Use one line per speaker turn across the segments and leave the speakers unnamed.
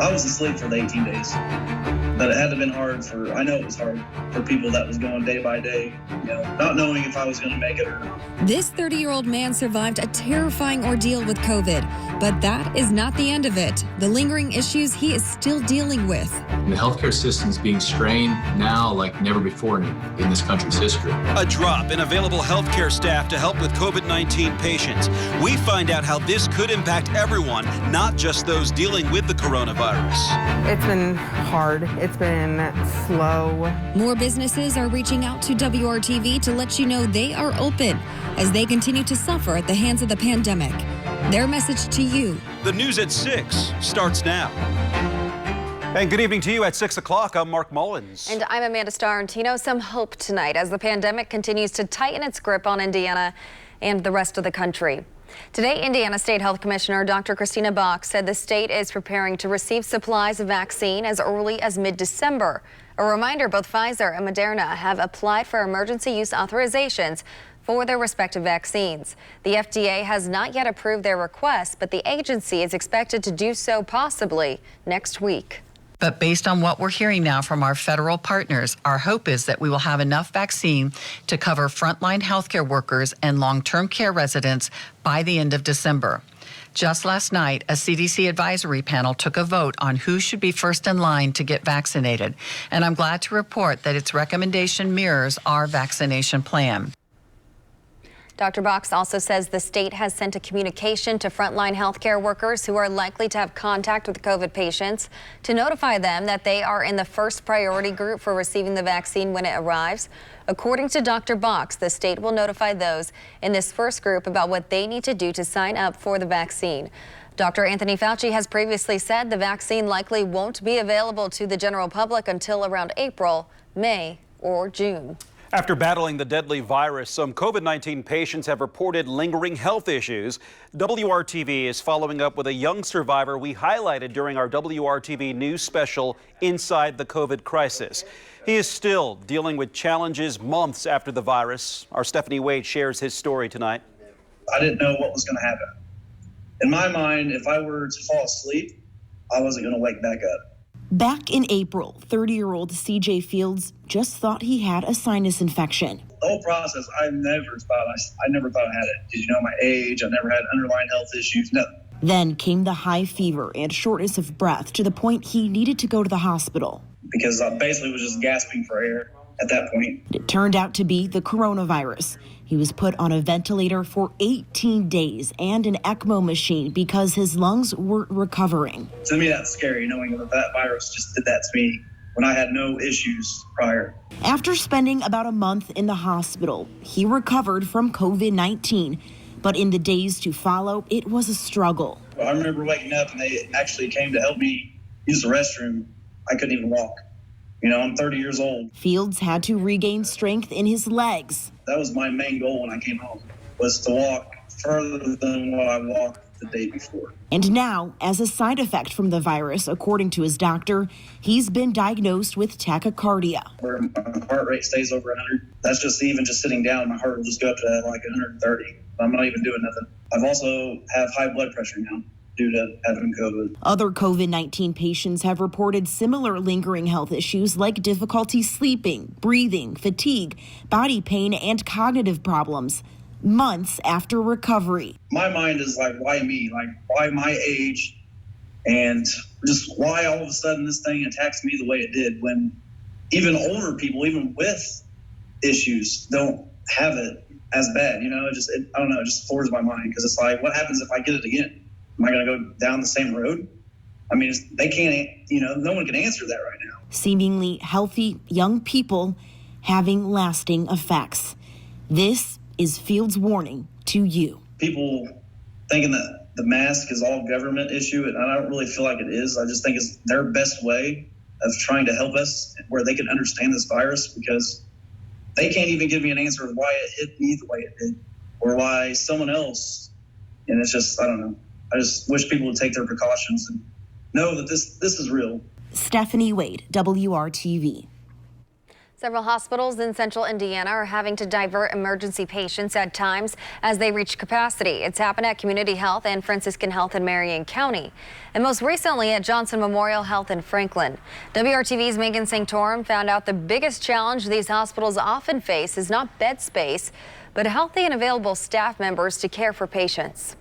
I was asleep for the 18 days, but it had to have been hard I know it was hard for people that was going day by day, not knowing if I was going to make it or not.
This 30-year-old man survived a terrifying ordeal with COVID, but that is not the end of it. The lingering issues he is still dealing with.
The healthcare system is being strained now like never before in this country's history.
A drop in available healthcare staff to help with COVID-19 patients. We find out how this could impact everyone, not just those dealing with the coronavirus.
It's been hard. It's been slow.
More businesses are reaching out to WRTV to let you know they are open as they continue to suffer at the hands of the pandemic. Their message to you.
The news at 6 starts now. And good evening to you at 6 o'clock. I'm Mark Mullins.
And I'm Amanda Starrentino. Some hope tonight as the pandemic continues to tighten its grip on Indiana and the rest of the country. Today, Indiana State Health Commissioner Dr. Christina Bach said the state is preparing to receive supplies of vaccine as early as mid-December. A reminder, both Pfizer and Moderna have applied for emergency use authorizations for their respective vaccines. The FDA has not yet approved their requests, but the agency is expected to do so possibly next week.
But based on what we're hearing now from our federal partners, our hope is that we will have enough vaccine to cover frontline healthcare workers and long-term care residents by the end of December. Just last night, a CDC advisory panel took a vote on who should be first in line to get vaccinated, and I'm glad to report that its recommendation mirrors our vaccination plan.
Dr. Box also says the state has sent a communication to frontline healthcare workers who are likely to have contact with COVID patients to notify them that they are in the first priority group for receiving the vaccine when it arrives. According to Dr. Box, the state will notify those in this first group about what they need to do to sign up for the vaccine. Dr. Anthony Fauci has previously said the vaccine likely won't be available to the general public until around April, May, or June.
After battling the deadly virus, some COVID-19 patients have reported lingering health issues. WRTV is following up with a young survivor we highlighted during our WRTV news special, Inside the COVID Crisis. He is still dealing with challenges months after the virus. Our Stephanie Wade shares his story tonight.
I didn't know what was going to happen. In my mind, if I were to fall asleep, I wasn't going to wake back up.
Back in April, 30-year-old CJ Fields just thought he had a sinus infection.
The whole process, I never thought I had it. Did you know my age? I never had underlying health issues, nothing.
Then came the high fever and shortness of breath to the point he needed to go to the hospital.
Because I basically was just gasping for air at that point.
It turned out to be the coronavirus. He was put on a ventilator for 18 days and an ECMO machine because his lungs weren't recovering.
To me, that's scary, knowing that virus just did that to me when I had no issues prior.
After spending about a month in the hospital, he recovered from COVID-19. But in the days to follow, it was a struggle.
I remember waking up and they actually came to help me use the restroom. I couldn't even walk. I'm 30 years old.
Fields had to regain strength in his legs.
That was my main goal when I came home, was to walk further than what I walked the day before.
And now, as a side effect from the virus, according to his doctor, he's been diagnosed with tachycardia.
Where my heart rate stays over 100. That's just sitting down, my heart will just go up to like 130. I'm not even doing nothing. I've also have high blood pressure now due to having COVID.
Other COVID-19 patients have reported similar lingering health issues like difficulty sleeping, breathing, fatigue, body pain, and cognitive problems months after recovery.
My mind is like, why me? Like, why my age? And just why all of a sudden this thing attacks me the way it did when even older people, even with issues, don't have it as bad. I don't know, it just floors my mind because it's like, what happens if I get it again? Am I going to go down the same road? I mean, they can't, no one can answer that right now.
Seemingly healthy young people having lasting effects. This is Fields' warning to you.
People thinking that the mask is all government issue, and I don't really feel like it is. I just think it's their best way of trying to help us where they can understand this virus, because they can't even give me an answer of why it hit me the way it did or why someone else. And it's just, I don't know. I just wish people would take their precautions and know that this is real.
Stephanie Wade, WRTV.
Several hospitals in central Indiana are having to divert emergency patients at times as they reach capacity. It's happened at Community Health and Franciscan Health in Marion County, and most recently at Johnson Memorial Health in Franklin. WRTV's Megan Sanctorum found out the biggest challenge these hospitals often face is not bed space, but healthy and available staff members to care for patients.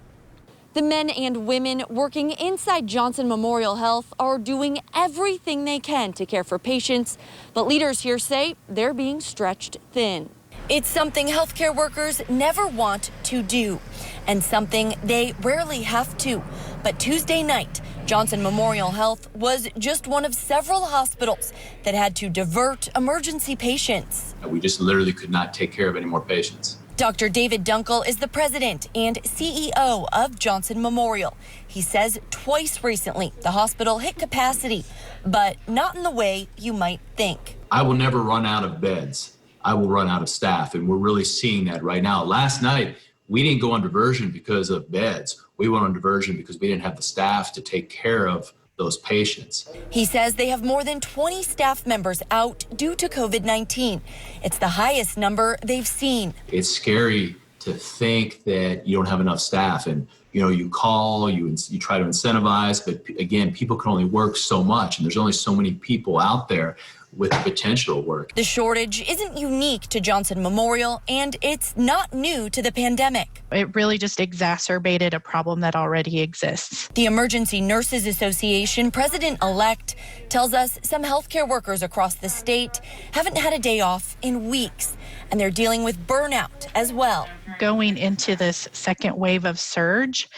The men and women working inside Johnson Memorial Health are doing everything they can to care for patients, but leaders here say they're being stretched thin. It's something healthcare workers never want to do, and something they rarely have to. But Tuesday night, Johnson Memorial Health was just one of several hospitals that had to divert emergency patients.
We just literally could not take care of any more patients.
Dr. David Dunkel is the president and CEO of Johnson Memorial. He says twice recently the hospital hit capacity, but not in the way you might think.
I will never run out of beds. I will run out of staff, and we're really seeing that right now. Last night, we didn't go on diversion because of beds. We went on diversion because we didn't have the staff to take care of those patients.
He says they have more than 20 staff members out due to COVID-19. It's the highest number they've seen.
It's scary to think that you don't have enough staff, and you call, you try to incentivize, but again, people can only work so much, and there's only so many people out there with the potential to work.
The shortage isn't unique to Johnson Memorial, and it's not new to the pandemic.
It really just exacerbated a problem that already exists.
The Emergency Nurses Association president-elect tells us some healthcare workers across the state haven't had a day off in weeks, and they're dealing with burnout as well.
Going into this second wave of surge,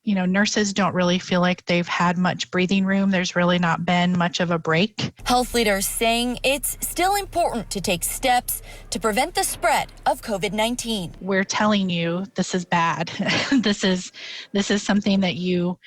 nurses don't really feel like they've had much breathing room. There's really not been much of a break.
Health leaders saying it's still important to take steps to prevent the spread of COVID-19.
We're telling you this is bad. This is something that you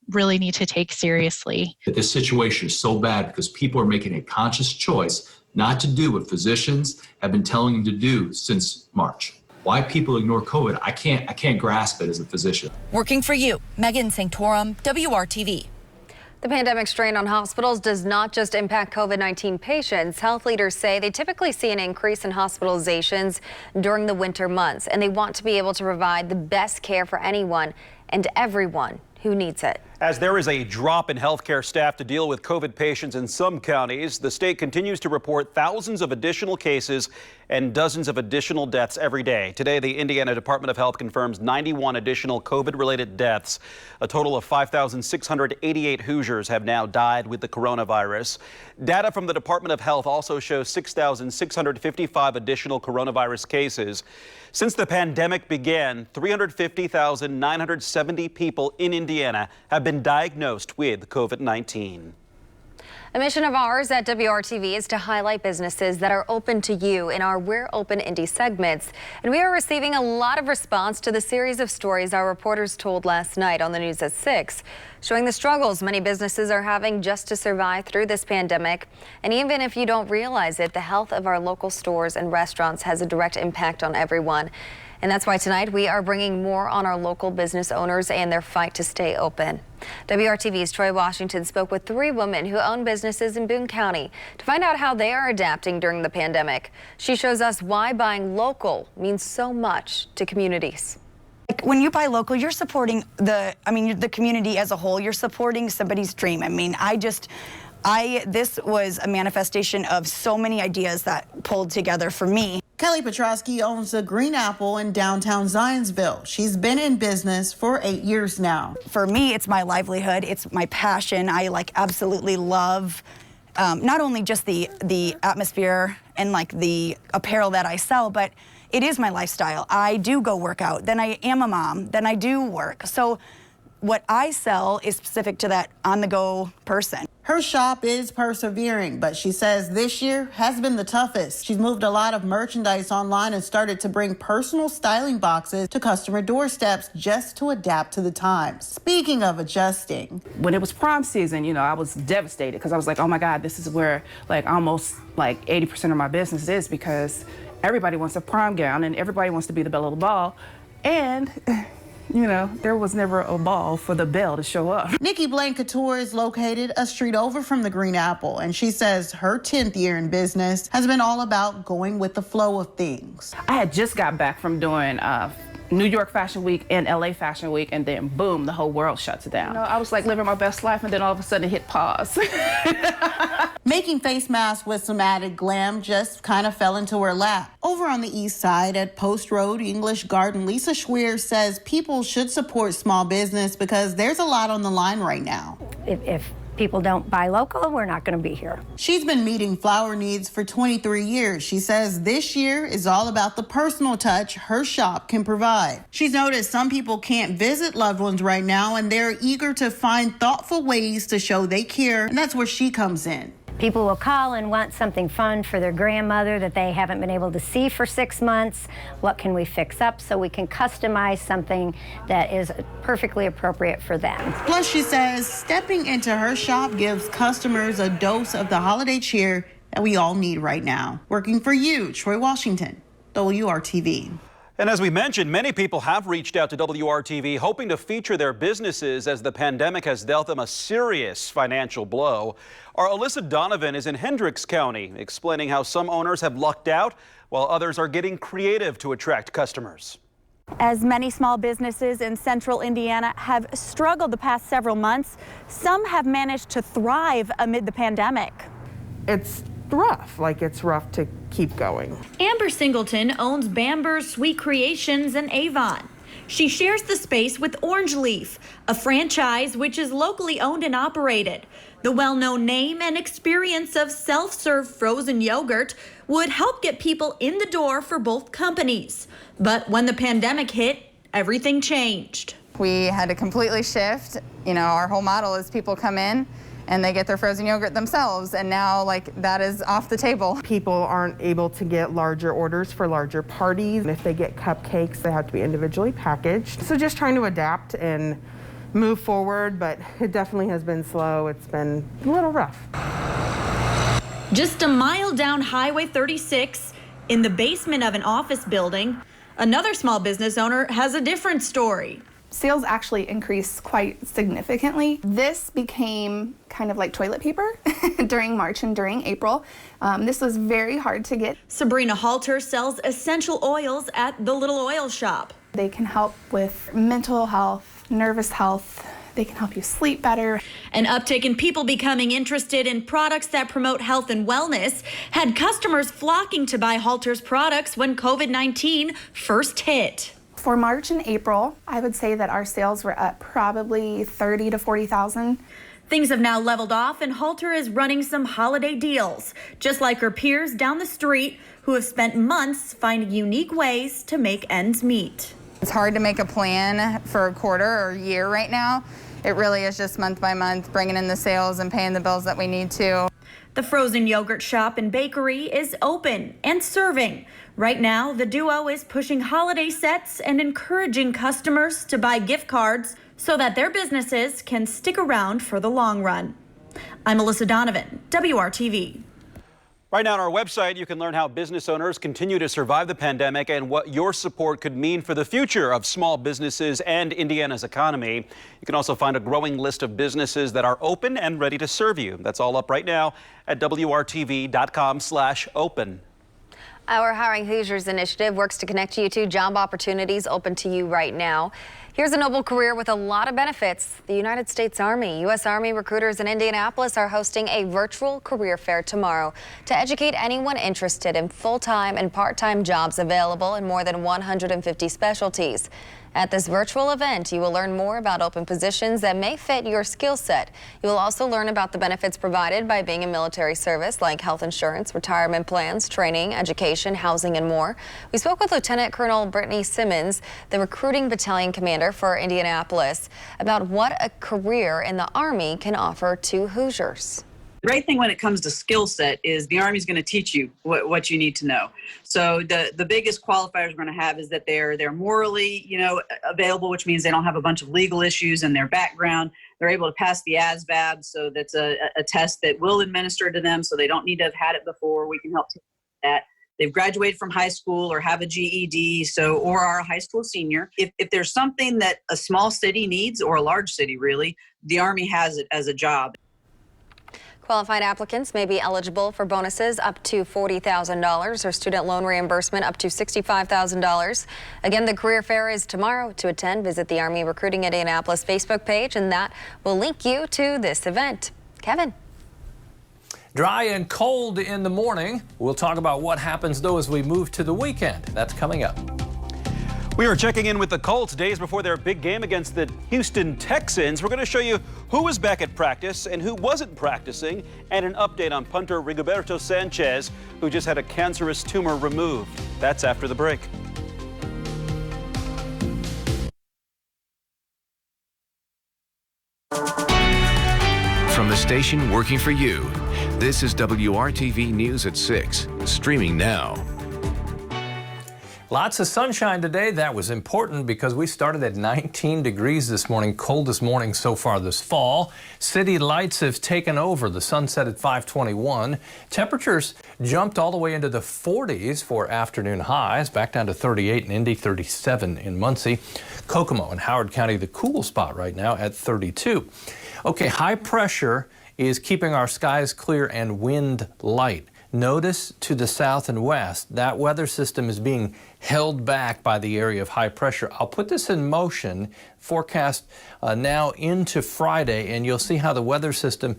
really need to take seriously.
This situation is so bad because people are making a conscious choice not to do what physicians have been telling them to do since March. Why people ignore COVID, I can't grasp it as a physician.
Working for you, Megan Sanctorum, WRTV.
The pandemic strain on hospitals does not just impact COVID-19 patients. Health leaders say they typically see an increase in hospitalizations during the winter months, and they want to be able to provide the best care for anyone and everyone who needs it.
As there is a drop in healthcare staff to deal with COVID patients in some counties, the state continues to report thousands of additional cases and dozens of additional deaths every day. Today, the Indiana Department of Health confirms 91 additional COVID-related deaths. A total of 5,688 Hoosiers have now died with the coronavirus. Data from the Department of Health also shows 6,655 additional coronavirus cases. Since the pandemic began, 350,970 people in Indiana have been diagnosed with COVID-19.
A mission of ours at WRTV is to highlight businesses that are open to you in our We're Open Indy segments. And we are receiving a lot of response to the series of stories our reporters told last night on the news at 6, showing the struggles many businesses are having just to survive through this pandemic. And even if you don't realize it, the health of our local stores and restaurants has a direct impact on everyone. And that's why tonight we are bringing more on our local business owners and their fight to stay open. WRTV's Troy Washington spoke with 3 women who own businesses in Boone County to find out how they are adapting during the pandemic. She shows us why buying local means so much to communities.
When you buy local, you're supporting the community as a whole. You're supporting somebody's dream. This was a manifestation of so many ideas that pulled together for me.
Kelly Petrosky owns the Green Apple in downtown Zionsville. She's been in business for 8 years now.
For me, it's my livelihood. It's my passion. I absolutely love not only just the atmosphere and the apparel that I sell, but it is my lifestyle. I do go work out. Then I am a mom. Then I do work. So what I sell is specific to that on-the-go person.
Her shop is persevering, but she says this year has been the toughest. She's moved a lot of merchandise online and started to bring personal styling boxes to customer doorsteps just to adapt to the times. Speaking of adjusting.
When it was prom season, I was devastated because I was like, oh my God, this is where almost 80% of my business is, because everybody wants a prom gown and everybody wants to be the belle of the ball. And There was never a ball for the bell to show up.
Nikki Blancator is located a street over from the Green Apple, and she says her 10th year in business has been all about going with the flow of things.
I had just got back from doing New York Fashion Week and LA Fashion Week, and then boom, the whole world shuts down. I was like living my best life, and then all of a sudden it hit pause.
Making face masks with some added glam just kind of fell into her lap. Over on the east side at Post Road English Garden, Lisa Schweer says people should support small business because there's a lot on the line right now.
If people don't buy local, we're not going to be here.
She's been meeting flower needs for 23 years. She says this year is all about the personal touch her shop can provide. She's noticed some people can't visit loved ones right now, and they're eager to find thoughtful ways to show they care, and that's where she comes in.
People will call and want something fun for their grandmother that they haven't been able to see for 6 months. What can we fix up so we can customize something that is perfectly appropriate for them?
Plus, she says stepping into her shop gives customers a dose of the holiday cheer that we all need right now. Working for you, Troy Washington, WRTV.
And as we mentioned, many people have reached out to WRTV hoping to feature their businesses as the pandemic has dealt them a serious financial blow. Our Alyssa Donovan is in Hendricks County, explaining how some owners have lucked out while others are getting creative to attract customers.
As many small businesses in central Indiana have struggled the past several months, some have managed to thrive amid the pandemic.
It's rough, it's rough to keep going.
Amber Singleton owns Bamber's Sweet Creations in Avon. She shares the space with Orange Leaf, a franchise which is locally owned and operated. The well-known name and experience of self-serve frozen yogurt would help get people in the door for both companies. But when the pandemic hit, everything changed.
We had to completely shift. Our whole model is people come in and they get their frozen yogurt themselves, and now that is off the table.
People aren't able to get larger orders for larger parties. If they get cupcakes, they have to be individually packaged. So just trying to adapt and move forward, but it definitely has been slow. It's been a little rough.
Just a mile down Highway 36, in the basement of an office building, another small business owner has a different story.
Sales actually increased quite significantly. This became kind of like toilet paper during March and during April. This was very hard to get.
Sabrina Halter sells essential oils at the Little Oil Shop.
They can help with mental health, nervous health. They can help you sleep better.
An uptick in people becoming interested in products that promote health and wellness had customers flocking to buy Halter's products when COVID-19 first hit.
For March and April, I would say that our sales were up probably 30 to 40,000.
Things have now leveled off, and Halter is running some holiday deals, just like her peers down the street who have spent months finding unique ways to make ends meet.
It's hard to make a plan for a quarter or a year right now. It really is just month by month, bringing in the sales and paying the bills that we need to.
The frozen yogurt shop and bakery is open and serving. Right now, the duo is pushing holiday sets and encouraging customers to buy gift cards so that their businesses can stick around for the long run. I'm Alyssa Donovan, WRTV.
Right now on our website, you can learn how business owners continue to survive the pandemic and what your support could mean for the future of small businesses and Indiana's economy. You can also find a growing list of businesses that are open and ready to serve you. That's all up right now at WRTV.com/open.
Our Hiring Hoosiers initiative works to connect you to job opportunities open to you right now. Here's a noble career with a lot of benefits. The United States Army. U.S. Army recruiters in Indianapolis are hosting a virtual career fair tomorrow to educate anyone interested in full-time and part-time jobs available in more than 150 specialties. At this virtual event, you will learn more about open positions that may fit your skill set. You will also learn about the benefits provided by being in military service, like health insurance, retirement plans, training, education, housing, and more. We spoke with Lieutenant Colonel Brittany Simmons, the recruiting battalion commander for Indianapolis, about what a career in the Army can offer to Hoosiers.
The great thing when it comes to skill set is the Army's going to teach you what you need to know. So the biggest qualifiers we're going to have is that they're morally, available, which means they don't have a bunch of legal issues in their background. They're able to pass the ASVAB, so that's a test that we'll administer to them, so they don't need to have had it before. We can help take that. they've graduated from high school or have a GED, or are a high school senior. If there's something that a small city needs, or a large city really, the Army has it as a job.
Qualified applicants may be eligible for bonuses up to $40,000 or student loan reimbursement up to $65,000. Again, the career fair is tomorrow. To attend, visit the Army Recruiting Indianapolis Facebook page, and that will link you to this event. Kevin.
Dry and cold in the morning. We'll talk about what happens, though, as we move to the weekend. That's coming up.
We are checking in with the Colts days before their big game against the Houston Texans. We're going to show you who was back at practice and who wasn't practicing, and an update on punter Rigoberto Sanchez, who just had a cancerous tumor removed. That's after the break.
From the station working for you, this is WRTV News at 6, streaming now.
Lots of sunshine today. That was important because we started at 19 degrees this morning, coldest morning so far this fall. City lights have taken over. The sun set at 5:21. Temperatures jumped all the way into the 40s for afternoon highs, back down to 38 in Indy, 37 in Muncie. Kokomo and Howard County, the cool spot right now at 32. Okay, high pressure is keeping our skies clear and wind light. Notice to the south and west, that weather system is being held back by the area of high pressure. I'll put this in motion, forecast now into Friday, and you'll see how the weather system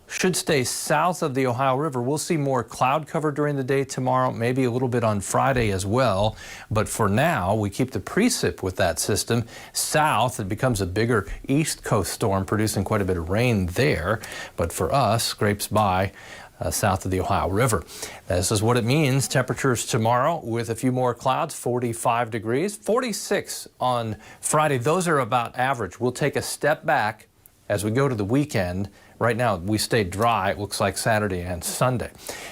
should stay south of the Ohio River. We'll see more cloud cover during the day tomorrow, maybe a little bit on Friday as well. But for now, we keep the precip with that system south. It becomes a bigger east coast storm, producing quite a bit of rain there. But for us, scrapes by south of the Ohio River. This is what it means. Temperatures tomorrow with a few more clouds, 45 degrees, 46 on Friday. Those are about average. We'll take a step back as we go to the weekend. Right now, we stay dry, it looks like Saturday and Sunday.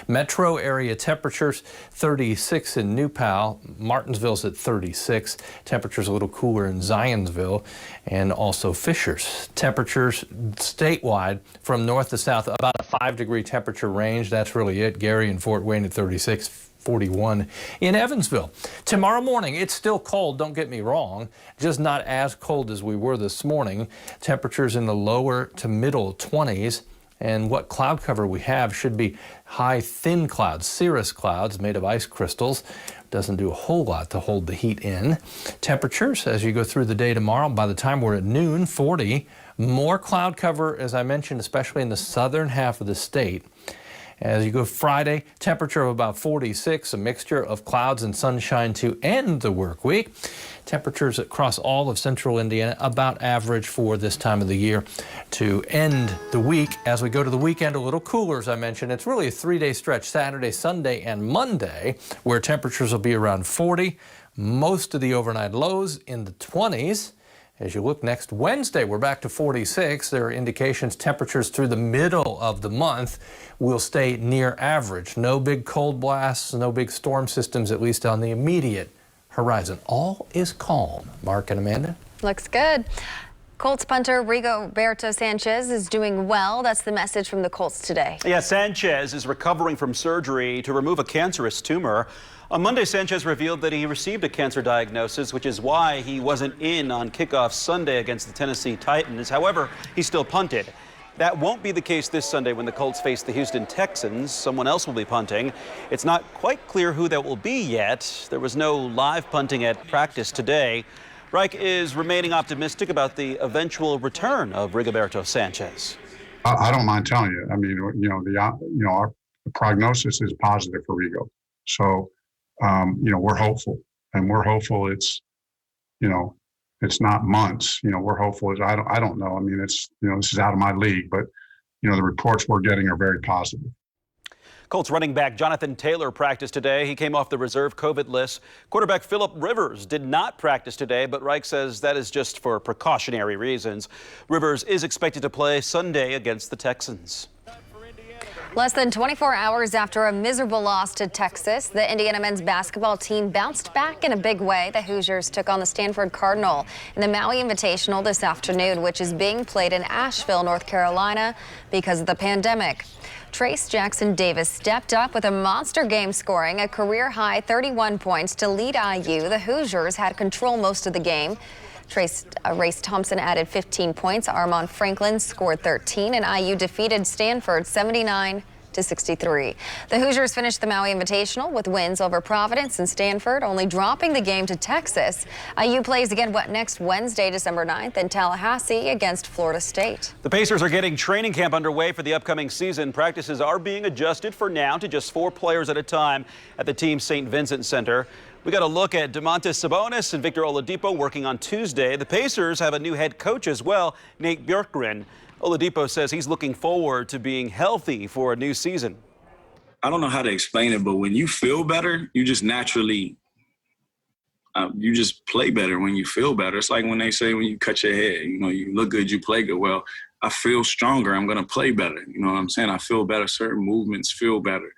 Metro area temperatures, 36 in New Pal. Martinsville's at 36. Temperatures a little cooler in Zionsville and also Fishers. Temperatures statewide from north to south, about a 5-degree temperature range. That's really it. Gary and Fort Wayne at 36. 41 in Evansville. Tomorrow morning, it's still cold, don't get me wrong, just not as cold as we were this morning. Temperatures in the lower to middle 20s, and what cloud cover we have should be high thin clouds, cirrus clouds made of ice crystals. Doesn't do a whole lot to hold the heat in. Temperatures as you go through the day tomorrow, by the time we're at noon, 40. More cloud cover, as I mentioned, especially in the southern half of the state. As you go Friday, temperature of about 46, a mixture of clouds and sunshine to end the work week. Temperatures across all of central Indiana about average for this time of the year to end the week. As we go to the weekend, a little cooler, as I mentioned. It's really a 3-day stretch, Saturday, Sunday, and Monday, where temperatures will be around 40. Most of the overnight lows in the 20s. As you look next Wednesday, we're back to 46. There are indications temperatures through the middle of the month will stay near average. No big cold blasts, no big storm systems, at least on the immediate horizon. All is calm. Mark and Amanda?
Looks good. Colts punter Rigoberto Sanchez is doing well. That's the message from the Colts today.
Yeah, Sanchez is recovering from surgery to remove a cancerous tumor. On Monday, Sanchez revealed that he received a cancer diagnosis, which is why he wasn't in on kickoff Sunday against the Tennessee Titans. However, he still punted. That won't be the case this Sunday when the Colts face the Houston Texans. Someone else will be punting. It's not quite clear who that will be yet. There was no live punting at practice today. Reich is remaining optimistic about the eventual return of Rigoberto Sanchez.
I don't mind telling you. I mean, our prognosis is positive for Rigo. So, we're hopeful, and we're hopeful it's not months. We're hopeful is I don't know. I mean, this is out of my league, but the reports we're getting are very positive.
Colts running back Jonathan Taylor practiced today. He came off the reserve COVID list. Quarterback Phillip Rivers did not practice today, but Reich says that is just for precautionary reasons. Rivers is expected to play Sunday against the Texans.
Less than 24 hours after a miserable loss to Texas, the Indiana men's basketball team bounced back in a big way. The Hoosiers took on the Stanford Cardinal in the Maui Invitational this afternoon, which is being played in Asheville, North Carolina, because of the pandemic. Trace Jackson Davis stepped up with a monster game, scoring a career-high 31 points to lead IU. The Hoosiers had control most of the game. Race Thompson added 15 points. Armand Franklin scored 13, and IU defeated Stanford 79-63. The Hoosiers finished the Maui Invitational with wins over Providence and Stanford, only dropping the game to Texas. IU plays again next Wednesday, December 9th in Tallahassee against Florida State.
The Pacers are getting training camp underway for the upcoming season. Practices are being adjusted for now to just 4 players at a time at the team's St. Vincent Center. We got a look at Domantas Sabonis and Victor Oladipo working on Tuesday. The Pacers have a new head coach as well, Nate Bjorkgren. Oladipo says he's looking forward to being healthy for a new season.
I don't know how to explain it, but when you feel better, you just naturally, you just play better when you feel better. It's like when they say when you cut your hair, you look good, you play good. Well, I feel stronger, I'm going to play better. You know what I'm saying? I feel better. Certain movements feel better.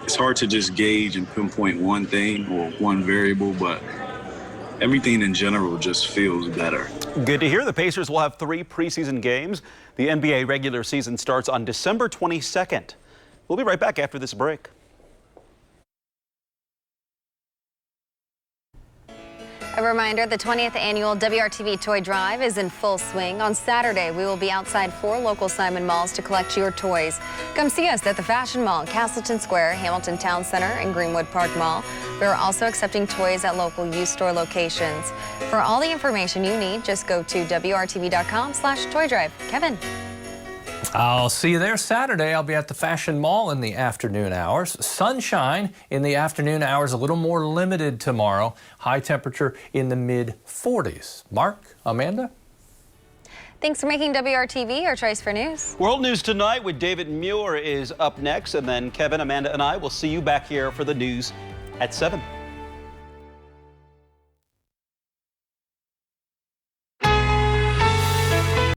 It's hard to just gauge and pinpoint one thing or one variable, but everything in general just feels better.
Good to hear. The Pacers will have 3 preseason games. The NBA regular season starts on December 22nd. We'll be right back after this break.
A reminder, the 20th annual WRTV Toy Drive is in full swing. On Saturday, we will be outside 4 local Simon malls to collect your toys. Come see us at the Fashion Mall, Castleton Square, Hamilton Town Center, and Greenwood Park Mall. We are also accepting toys at local used store locations. For all the information you need, just go to WRTV.com/Toy Drive. Kevin.
I'll see you there Saturday. I'll be at the Fashion Mall in the afternoon hours. Sunshine in the afternoon hours, a little more limited tomorrow. High temperature in the mid-40s. Mark, Amanda?
Thanks for making WRTV our choice for news.
World News Tonight with David Muir is up next, and then Kevin, Amanda, and I will see you back here for the news at 7.